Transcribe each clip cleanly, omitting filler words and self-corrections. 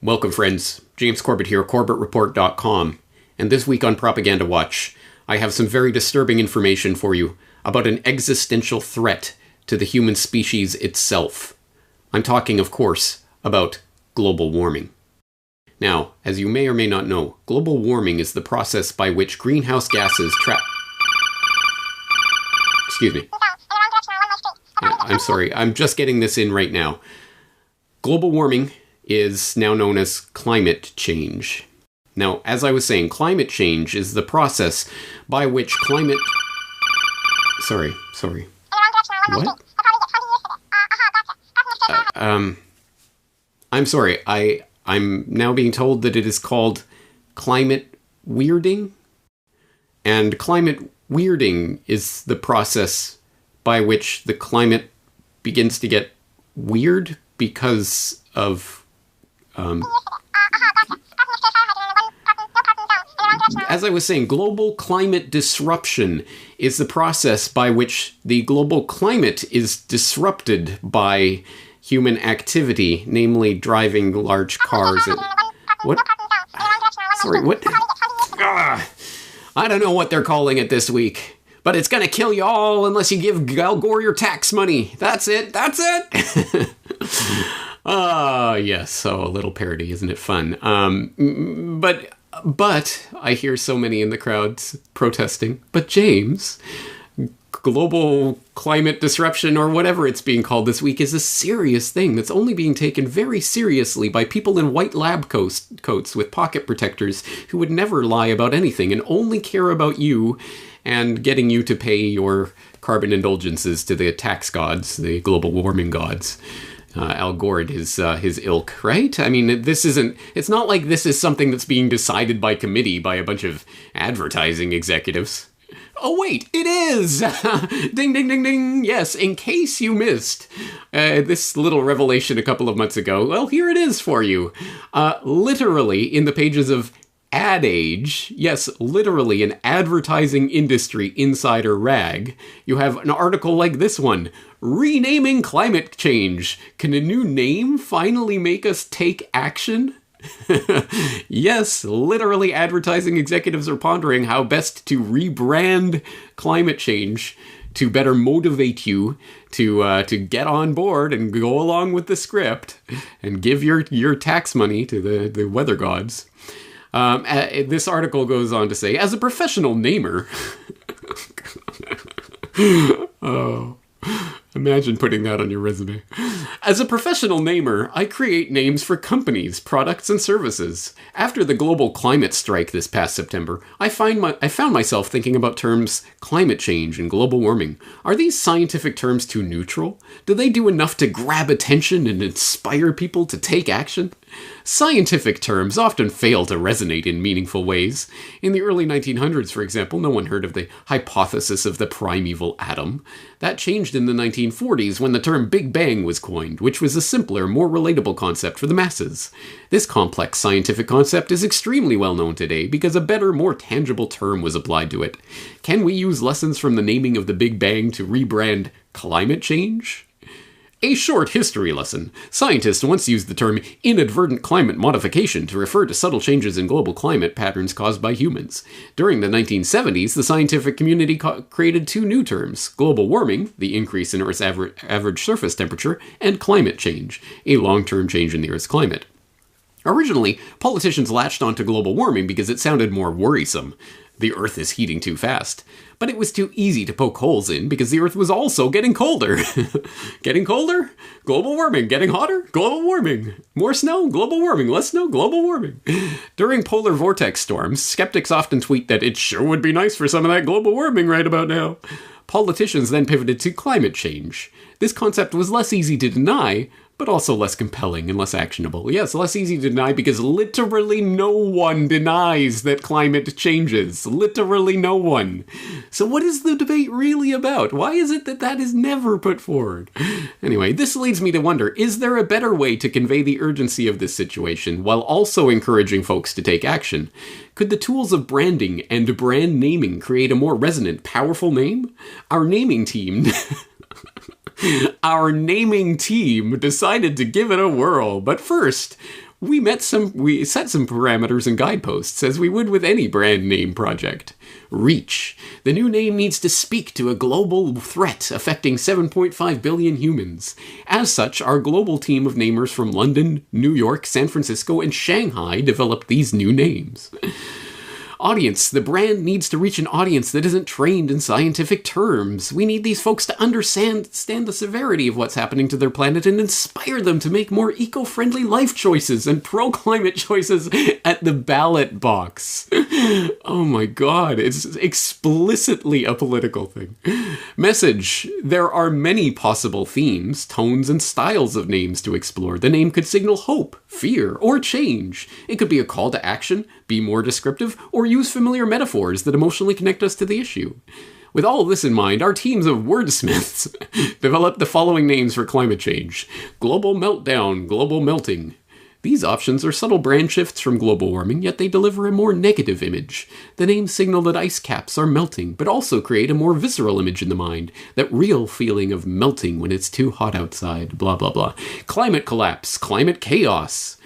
Welcome, friends. James Corbett here, CorbettReport.com. And this week on Propaganda Watch, I have some very disturbing information for you about an existential threat to the human species itself. I'm talking, of course, about global warming. Now, as you may or may not know, global warming is the process by which greenhouse gases Excuse me. I'm sorry, I'm just getting this in right now. Global warming is now known as climate change. Now, as I was saying, climate change is the process by which climate... Sorry. What? I'm sorry, I'm now being told that it is called climate weirding. And climate weirding is the process by which the climate begins to get weird because of... As I was saying, global climate disruption is the process by which the global climate is disrupted by human activity, namely driving large cars and... What? Sorry, what? I don't know what they're calling it this week, but it's gonna kill you all unless you give Al Gore your tax money. That's it. Yes, so a little parody, isn't it fun? But I hear so many in the crowds protesting. But James, global climate disruption, or whatever it's being called this week, is a serious thing that's only being taken very seriously by people in white lab coats with pocket protectors who would never lie about anything and only care about you and getting you to pay your carbon indulgences to the tax gods, the global warming gods. Al Gore and his ilk, right? I mean, it's not like this is something that's being decided by committee by a bunch of advertising executives. Oh, wait, it is! Ding, ding, ding, ding! Yes, in case you missed this little revelation a couple of months ago, well, here it is for you. Literally, in the pages of Ad Age, yes, literally an advertising industry insider rag, you have an article like this one. Renaming climate change. Can a new name finally make us take action? Yes, literally advertising executives are pondering how best to rebrand climate change to better motivate you to get on board and go along with the script and give your tax money to the weather gods. This article goes on to say, as a professional namer... Oh... Imagine putting that on your resume. As a professional namer, I create names for companies, products, and services. After the global climate strike this past September, I found myself thinking about terms climate change and global warming. Are these scientific terms too neutral? Do they do enough to grab attention and inspire people to take action? Scientific terms often fail to resonate in meaningful ways. In the early 1900s, for example, no one heard of the hypothesis of the primeval atom. That changed in the 1940s when the term Big Bang was coined, which was a simpler, more relatable concept for the masses. This complex scientific concept is extremely well known today because a better, more tangible term was applied to it. Can we use lessons from the naming of the Big Bang to rebrand climate change? A short history lesson. Scientists once used the term inadvertent climate modification to refer to subtle changes in global climate patterns caused by humans. During the 1970s, the scientific community created two new terms: global warming, the increase in Earth's average surface temperature, and climate change, a long-term change in the Earth's climate. Originally, politicians latched onto global warming because it sounded more worrisome. The Earth is heating too fast. But it was too easy to poke holes in because the Earth was also getting colder. Getting colder? Global warming. Getting hotter? Global warming. More snow? Global warming. Less snow? Global warming. During polar vortex storms, skeptics often tweet that it sure would be nice for some of that global warming right about now. Politicians then pivoted to climate change. This concept was less easy to deny, but also less compelling and less actionable. Yes, less easy to deny because literally no one denies that climate changes. Literally no one. So what is the debate really about? Why is it that is never put forward? Anyway, this leads me to wonder, is there a better way to convey the urgency of this situation while also encouraging folks to take action? Could the tools of branding and brand naming create a more resonant, powerful name? Our naming team... Our naming team decided to give it a whirl, but first, we set some parameters and guideposts as we would with any brand name project. Reach. The new name needs to speak to a global threat affecting 7.5 billion humans. As such, our global team of namers from London, New York, San Francisco, and Shanghai developed these new names. Audience. The brand needs to reach an audience that isn't trained in scientific terms. We need these folks to understand the severity of what's happening to their planet and inspire them to make more eco-friendly life choices and pro-climate choices at the ballot box. Oh my god, it's explicitly a political thing. Message. There are many possible themes, tones, and styles of names to explore. The name could signal hope, fear, or change. It could be a call to action, be more descriptive, or use familiar metaphors that emotionally connect us to the issue. With all of this in mind, our teams of wordsmiths developed the following names for climate change. Global meltdown, global melting. These options are subtle brand shifts from global warming, yet they deliver a more negative image. The names signal that ice caps are melting, but also create a more visceral image in the mind, that real feeling of melting when it's too hot outside, blah blah blah. Climate collapse, climate chaos.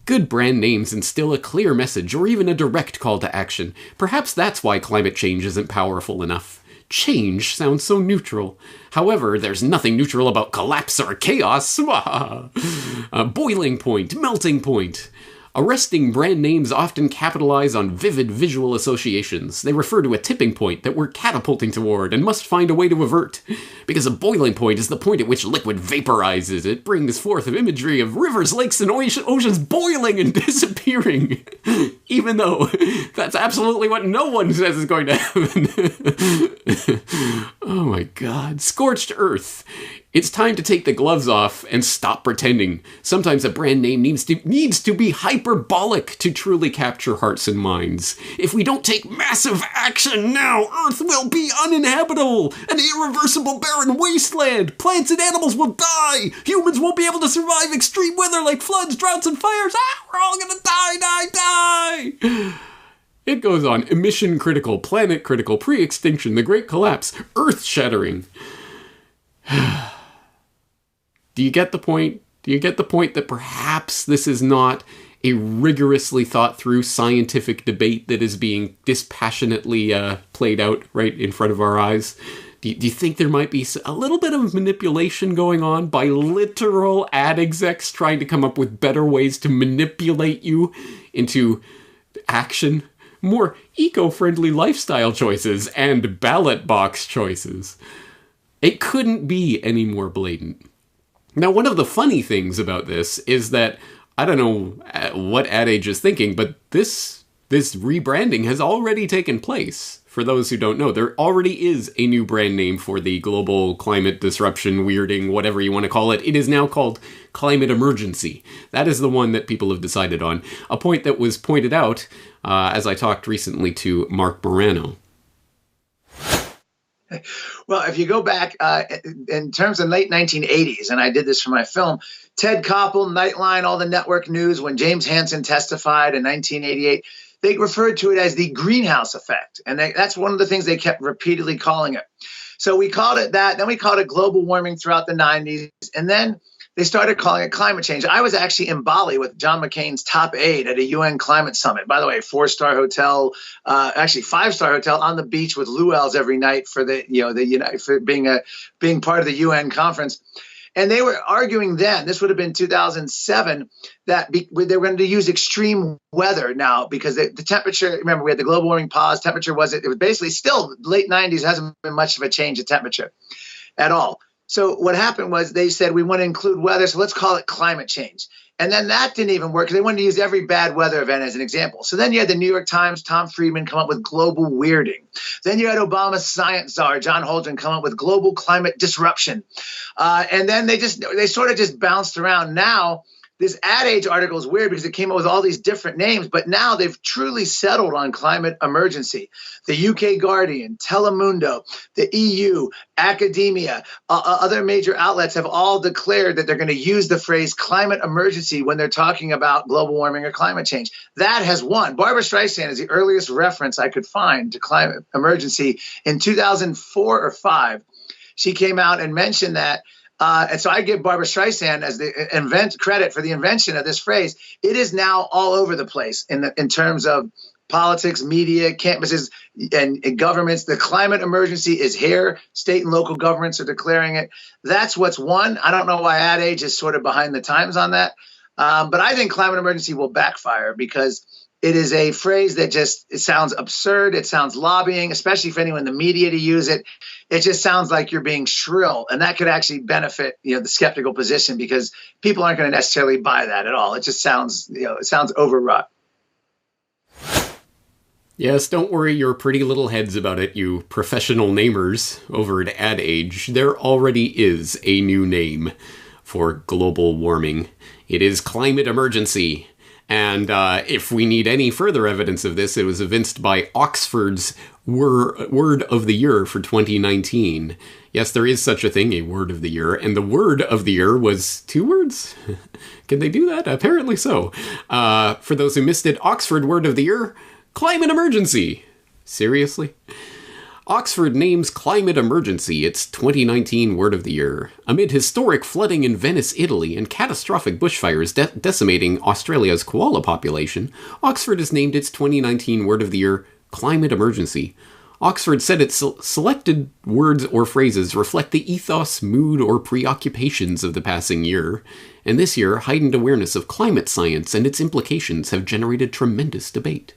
Good brand names instill a clear message or even a direct call to action. Perhaps that's why climate change isn't powerful enough. Change sounds so neutral. However, there's nothing neutral about collapse or chaos. A boiling point, melting point. Arresting brand names often capitalize on vivid visual associations. They refer to a tipping point that we're catapulting toward and must find a way to avert. Because a boiling point is the point at which liquid vaporizes. It brings forth an imagery of rivers, lakes, and oceans boiling and disappearing. Even though that's absolutely what no one says is going to happen. Oh my god. Scorched earth. It's time to take the gloves off and stop pretending. Sometimes a brand name needs to be hyperbolic to truly capture hearts and minds. If we don't take massive action now, Earth will be uninhabitable, an irreversible barren wasteland. Plants and animals will die. Humans won't be able to survive extreme weather like floods, droughts, and fires. We're all gonna die. It goes on. Emission critical, planet critical, pre-extinction, the great collapse, earth shattering. Do you get the point? Do you get the point that perhaps this is not a rigorously thought through scientific debate that is being dispassionately played out right in front of our eyes? Do you think there might be a little bit of manipulation going on by literal ad execs trying to come up with better ways to manipulate you into action? More eco-friendly lifestyle choices and ballot box choices. It couldn't be any more blatant. Now, one of the funny things about this is that, I don't know what Ad Age is thinking, but this rebranding has already taken place. For those who don't know, there already is a new brand name for the global climate disruption, weirding, whatever you want to call it. It is now called Climate Emergency. That is the one that people have decided on. A point that was pointed out as I talked recently to Mark Morano. Well, if you go back in terms of late 1980s, and I did this for my film, Ted Koppel, Nightline, all the network news, when James Hansen testified in 1988, they referred to it as the greenhouse effect. And that's one of the things they kept repeatedly calling it. So we called it that. Then we called it global warming throughout the 90s. And then they started calling it climate change. I was actually in Bali with John McCain's top aide at a UN climate summit. By the way, 4-star hotel, actually 5-star hotel on the beach with luau's every night for for being part of the UN conference. And they were arguing then, this would have been 2007, that they were going to use extreme weather now because the temperature, remember, we had the global warming pause. Temperature it was basically still late 90s, hasn't been much of a change in temperature at all. So what happened was they said, we want to include weather, so let's call it climate change. And then that didn't even work because they wanted to use every bad weather event as an example. So then you had the New York Times, Tom Friedman, come up with global weirding. Then you had Obama's science czar, John Holdren, come up with global climate disruption. And then they sort of just bounced around. Now, this Ad Age article is weird because it came up with all these different names, but now they've truly settled on climate emergency. The UK Guardian, Telemundo, the EU, academia, other major outlets have all declared that they're going to use the phrase climate emergency when they're talking about global warming or climate change. That has won. Barbara Streisand is the earliest reference I could find to climate emergency in 2004 or 5. she came out and mentioned that. And so I give Barbara Streisand as the credit for the invention of this phrase. It is now all over the place in terms of politics, media, campuses, and governments. The climate emergency is here. State and local governments are declaring it. That's what's won. I don't know why Ad Age is sort of behind the times on that. But I think climate emergency will backfire because it is a phrase that it sounds absurd. It sounds lobbying, especially for anyone in the media to use it. It just sounds like you're being shrill, and that could actually benefit, the skeptical position because people aren't going to necessarily buy that at all. It just sounds, it sounds overwrought. Yes, don't worry your pretty little heads about it, you professional namers over at Ad Age. There already is a new name for global warming. It is climate emergency. And if we need any further evidence of this, it was evinced by Oxford's Word of the Year for 2019. Yes, there is such a thing, a Word of the Year, and the Word of the Year was 2 words? Can they do that? Apparently so. For those who missed it, Oxford Word of the Year, climate emergency. Seriously? Oxford names climate emergency its 2019 Word of the Year. Amid historic flooding in Venice, Italy, and catastrophic bushfires decimating Australia's koala population, Oxford has named its 2019 Word of the Year climate emergency. Oxford said its selected words or phrases reflect the ethos, mood, or preoccupations of the passing year. And this year, heightened awareness of climate science and its implications have generated tremendous debate.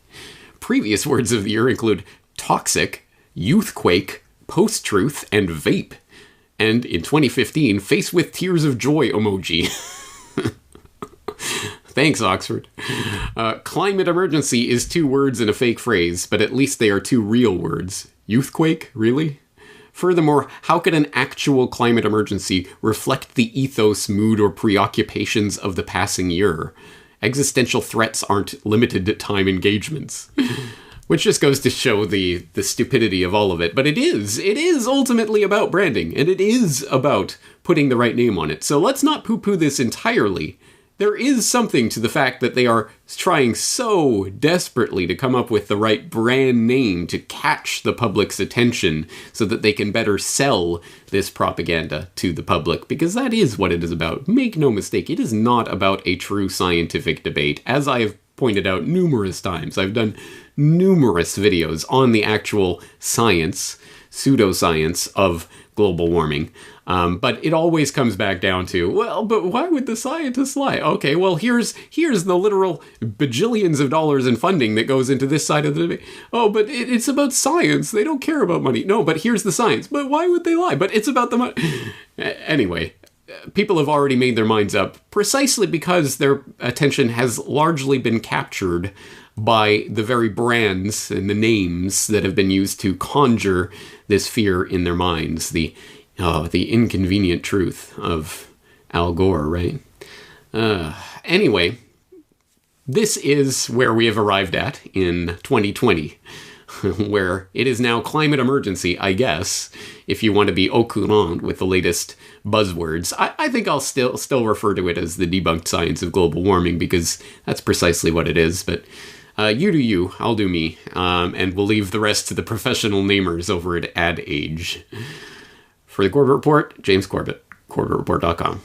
Previous words of the year include toxic, youthquake, post-truth, and vape. And in 2015, face with tears of joy emoji. Thanks, Oxford. Climate emergency is 2 words in a fake phrase, but at least they are 2 real words. Youthquake? Really? Furthermore, how could an actual climate emergency reflect the ethos, mood, or preoccupations of the passing year? Existential threats aren't limited to time engagements. Which just goes to show the stupidity of all of it. But it is ultimately about branding, and it is about putting the right name on it. So let's not poo-poo this entirely. There is something to the fact that they are trying so desperately to come up with the right brand name to catch the public's attention so that they can better sell this propaganda to the public, because that is what it is about. Make no mistake, it is not about a true scientific debate. As I have pointed out numerous times, I've done numerous videos on the actual science, pseudoscience of global warming. But it always comes back down to, well, but why would the scientists lie? Okay, well, here's the literal bajillions of dollars in funding that goes into this side of the debate. Oh, but it's about science. They don't care about money. No, but here's the science. But why would they lie? But it's about the money. Anyway, people have already made their minds up precisely because their attention has largely been captured by the very brands and the names that have been used to conjure this fear in their minds. The inconvenient truth of Al Gore, right? Anyway, this is where we have arrived at in 2020, where it is now climate emergency, I guess, if you want to be au courant with the latest buzzwords. I think I'll still refer to it as the debunked science of global warming, because that's precisely what it is, but you do you, I'll do me, and we'll leave the rest to the professional namers over at Ad Age. For the Corbett Report, James Corbett, CorbettReport.com.